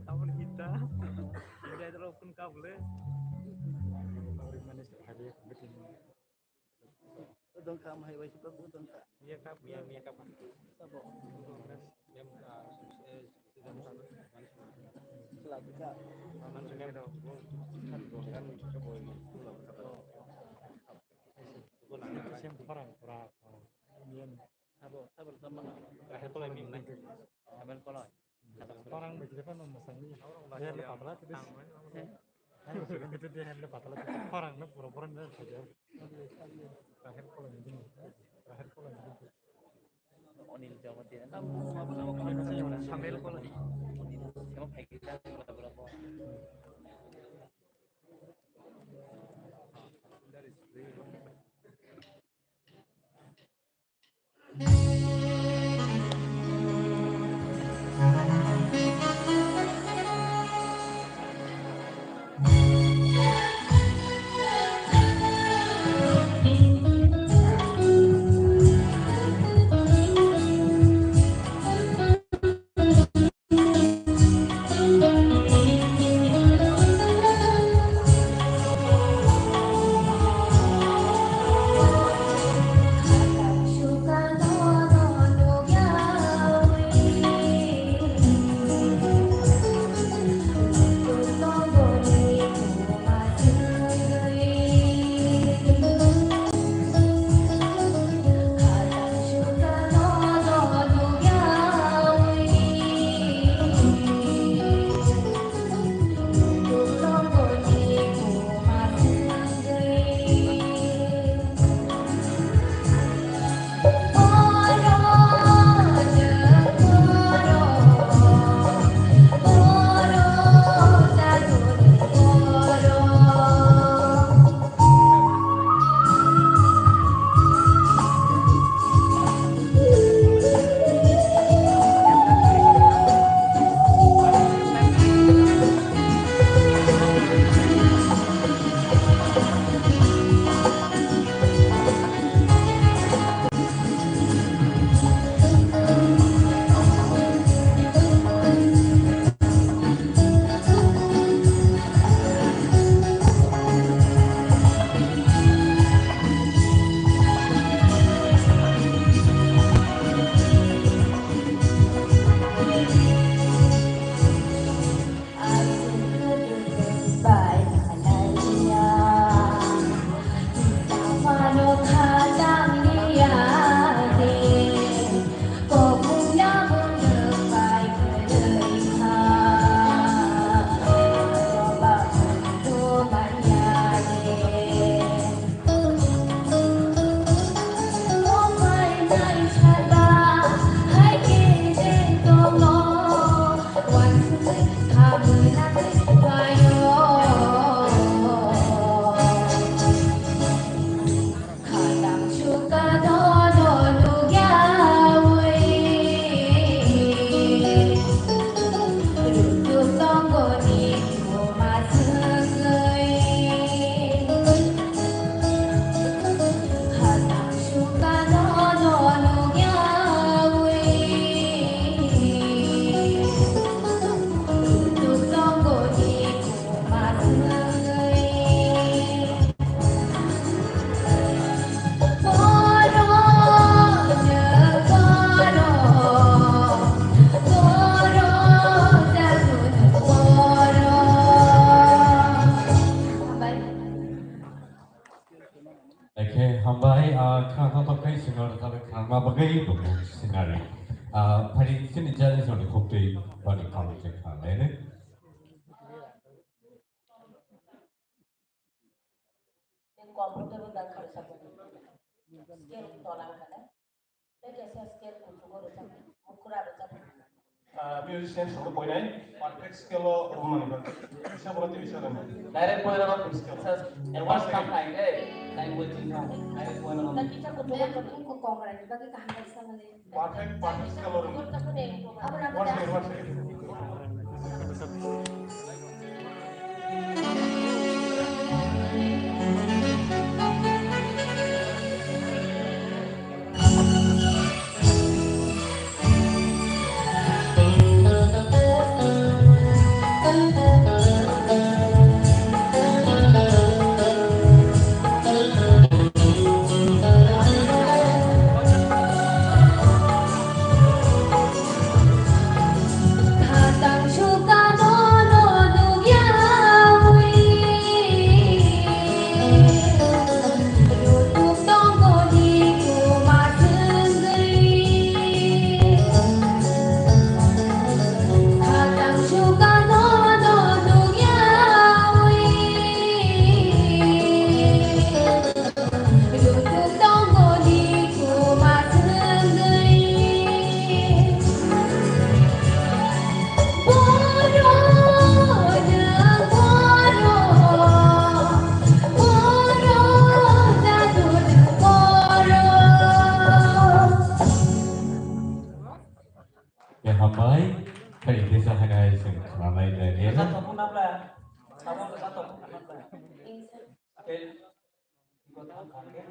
Kabel kita, dia telepon kabel. Manis hari begini. Udang ka mahiway si udang ka. Iya kap, iya kap. Sabo. Yang sedang sana manis. Selalu ka. Maman sudah ada kan kan keboy pulau kata. Bukan siang kurang. Mian. Sabo teman. Terakhir kalau yang naik. Ambil kalau. Orang begitu kan memesannya. Dia lepas lah terus. Gitu dia lepas lah. Orang nak pura-pura dia saja. Terakhir kalau ini. Onil Jawa Timur. Kamu Sambil kalau kamu kayak kita berapa? dari hambai kata tokai singar tapi kama bagai tu singari. Hari sini jadi soal kopi pada kamu cek hal ini. Komputer udah kalau satu skill tolak kan? Jadi saya skill untuk urusan ukur urusan. Musician satu poin ini, perfect skill lo rumah nih, bisa berarti bisa kan? Direct poin apa? And what's come like, language is not. Direct poin apa? Tapi kita kudu kudu kongres bagi kahangga sama nih. Perfect skill lo rumah. One second. Ya hambai, hari desa hanai sing ramai dan ya. Satu pun apa? Kamu satu pun apa? Oke. Ikut angkanya.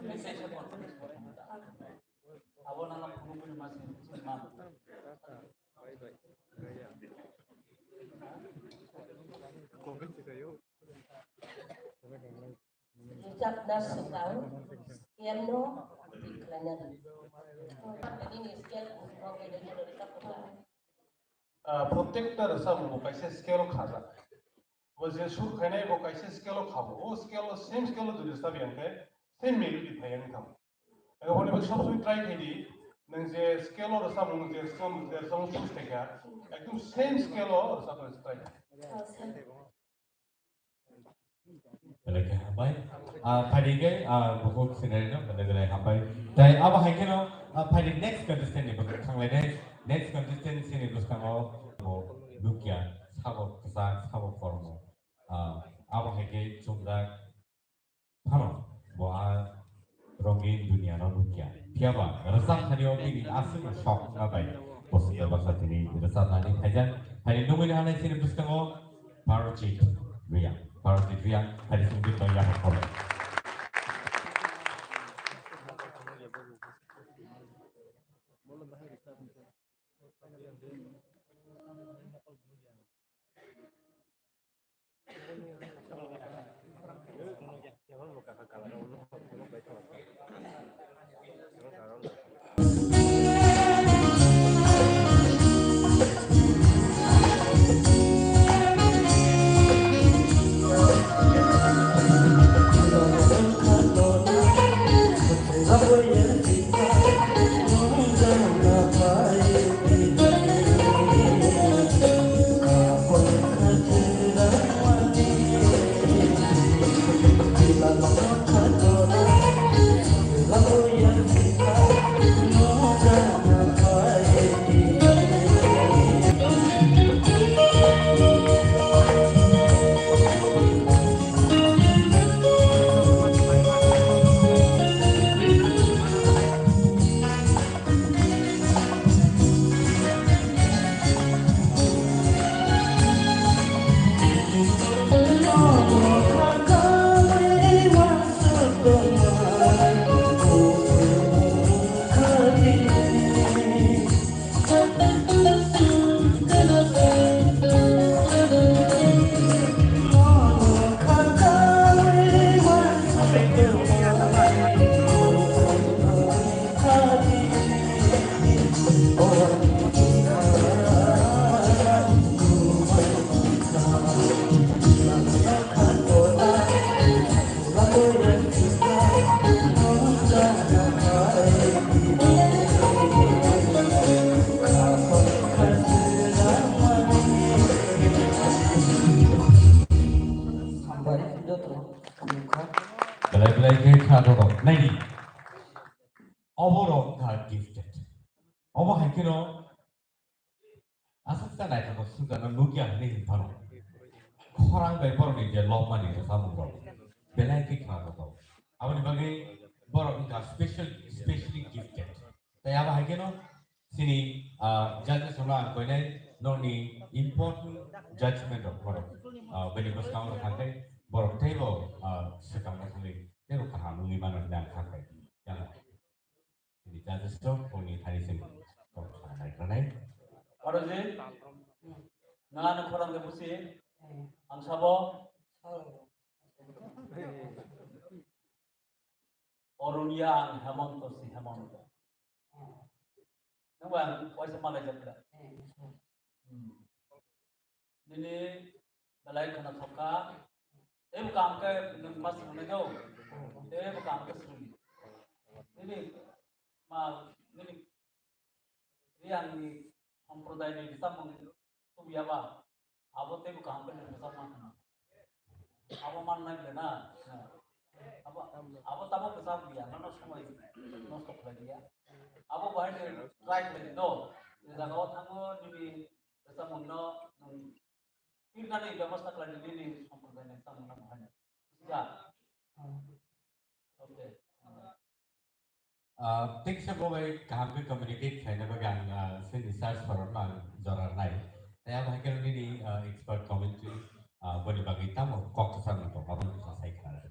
Message apa? Awal nama pun masih sama. Ucap das setahun, sekian dong, iklannya. Ini sekian, oke dari kapal. প্রত্যেকটা রসা মো কাইসে স্কেল খাজা ও যে সুর খাইনাই বো কাইসে স্কেল খাবো ও scale same scale যদি রসা বিয়ানকে সেম মেল দি ফাইন খাম এখন এবার সব সময় ট্রাই খাইদি নং যে স্কেল রসা মো যে সম সুস থেকে একদম সেম স্কেল রসা করে try Belakang hambai, pada ke buku senario belakang hambai. Dan apa hai kena pada next contestant ni bukan kang lain next contestant sini buskan mau lukia sabuk kesak sabuk formo. Apa hai ke jumlah pano buat rongin dunia no lukia. Tiapa rasa hari ini asal shock nabai. Posisi bahasa ini rasa tadi kajian hari nunggu ni hanai sini buskan Parojit Ria. Parojit Ria hari sini kita yang horor. Belai-belai ke kado dong. Nani, overall card gifted. Omo hai kino asal sana itu sudah nukia ni thano. Orang paper ni je loma ni sama dong. Belai ke kado dong. Awak ni bagi borong ka specially gifted. Tapi apa hai kino sini judges orang kau ni noni important judgment of borong. Beli bersekarang kakai borong table sekarang kali. Table kaham ni mana dah kakai. Jangan. Jadi judges tu pun ni hari sini. Parojit, Nangan korang ke musi, ang sabo, Orunyang Hemonto si Hemonto. Nang why sa malay jabda. Nini balay kana thoka, kam ke mas mune go. Kam ke suni. Nini nini riang ni sampradaya ni samang tubiaba. Abo kam ke sama. Abo man na na. Abo tabo besar dia, nono semua nono stop dia. Abo bahaya right lagi no. Jika kau tanggo di besar mono, ini kan ini bemas tak lagi ini sampradaya sama nama bahaya. Sudah. Oke. Tik sebagai kami communicate saya bagian seni research formal joran lain. Saya bahkan ini expert commentary boleh bagi tamu kok kesan untuk apa yang saya kira.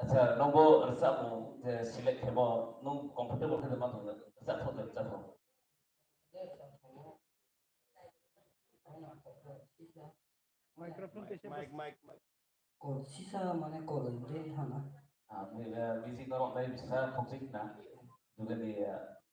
Acha nunggu resamu je select hebo nung comfortable ke depan tuh resap tuh resap tuh. Microphone कैसे mic Kol sisa mana kol ini hana. Music norok dari bisa komsik na juga di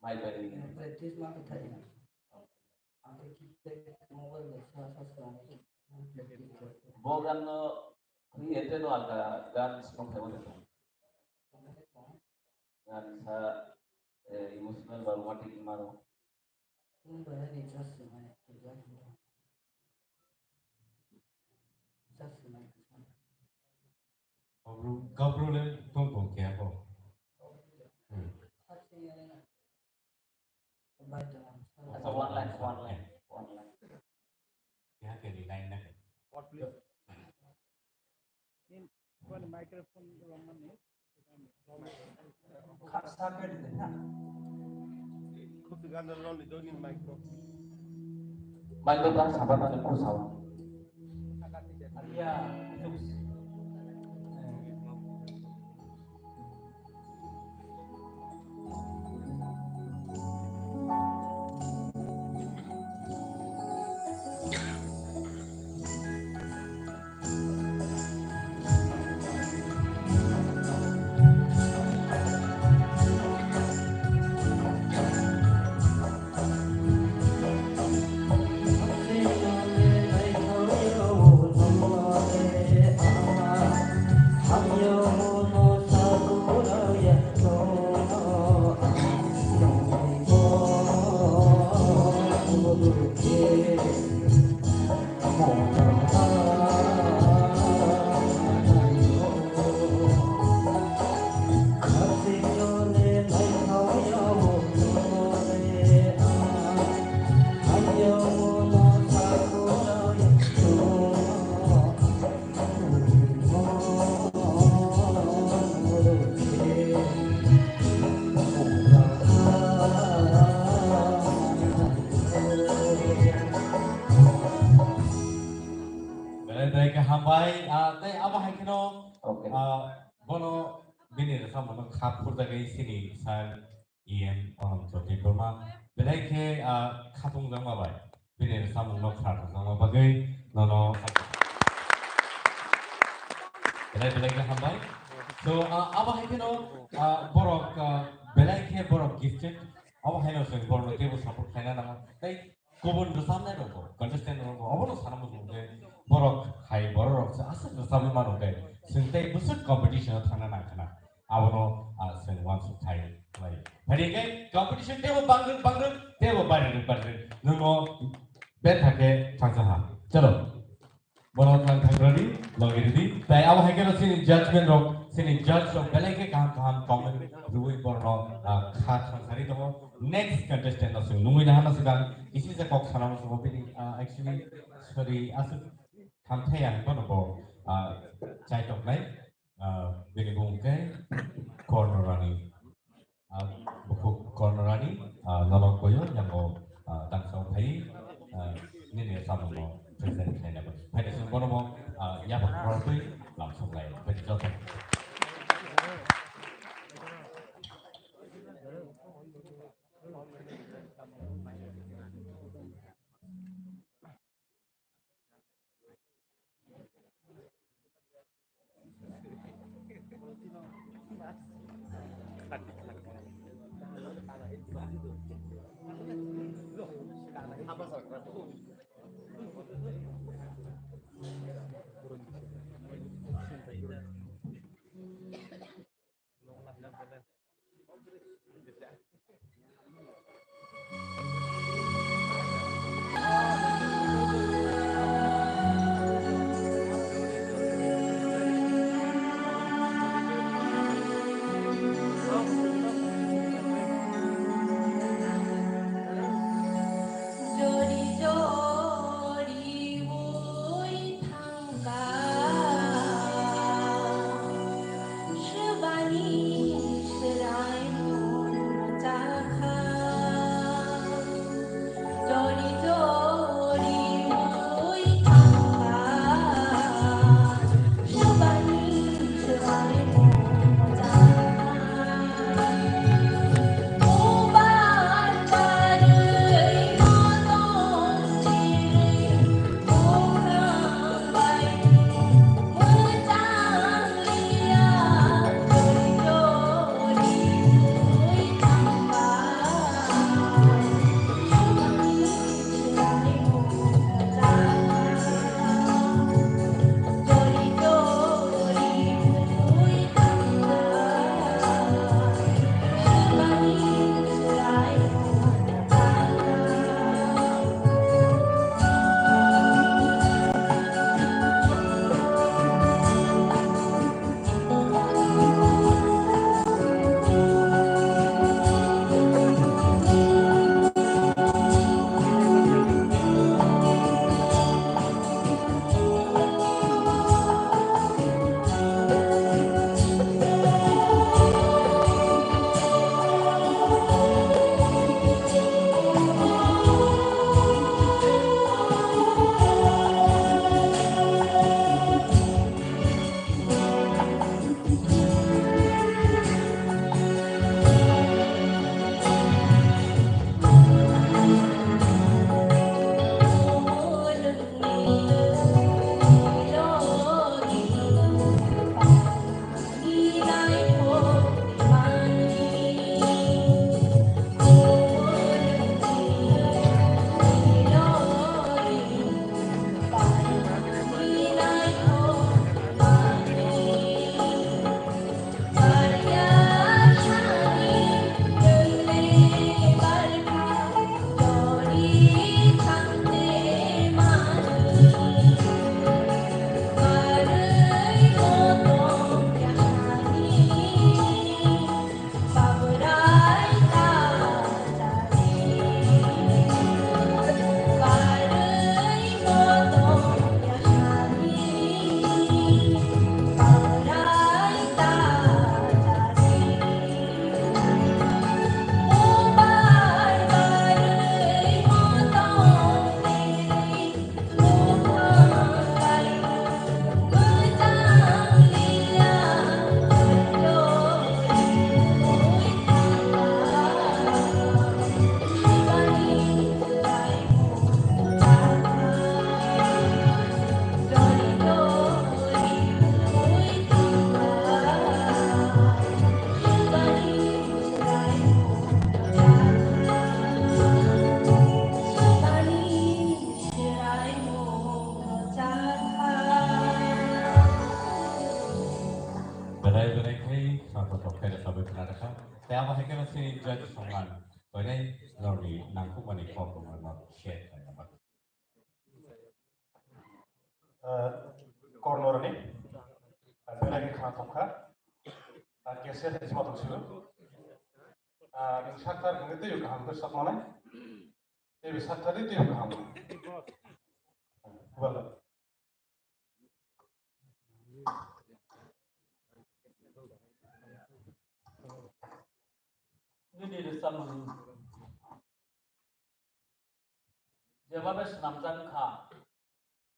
mic dari. Practice mah kita ya. Ada kita mobile bisa sesuatu. Bukan itu tuh agak gan strong hebo itu. Gan sa emotional baru mati kemana. Bahaya nih just mana kerja. Just mana kerja. Kau perlu tunggu kaya apa? Asa one line. Ya kaya di lain nak. What please? In one microphone roman ni. Sampai di tengah. Kau pegang dalam itu ni microphone. Mic itu kan sahabat ada kursawa. Iya, itu. Mereka hambai, tapi apa yang kino? Oke. Bono bini rasa mana kapur dari sini sal IM orang jadi berma. Mereka katung zaman apa? Bini rasa mana kapur zaman bagai nono. Mereka hambai. So apa yang kino? Borok mereka borok gifted. Apa yang kino sih borok tebus support kena nama. Tapi kubun rasa mana dong? Contestant dong. Apa lo sana mungkin borok hai borok asal rasa mana dong? Sintai busuk competition thana na kana abono sen one su thai lai bari ke competition tebo bangun tebo bari nuno bet thake thangsa ha chalo bono thang ready logi ready tai abo hake sin judgment ro sin judge ro belai ke kam comment rui borno kha thangari to next contestant no sin nungui na hana sidan isi se kok sanam so bini actually sorry asu kam thayang bono bo chai tok nai bini bungke cornerani buku cornerani nolong koyo yang mau tangsau pai ini sama mau present saya dapat pada semua mau ya berproses langsung lain betul. Tại apa haikal sini judge songan, soalnya lori nangkuk mani kau pengen share kan apa? Corner ni, lagi kena tongka, geser di semua tuh saktar gitu juga hampir sak mana, tapi saktar itu juga hampir, boleh. Ini di sama jawabnya senam kah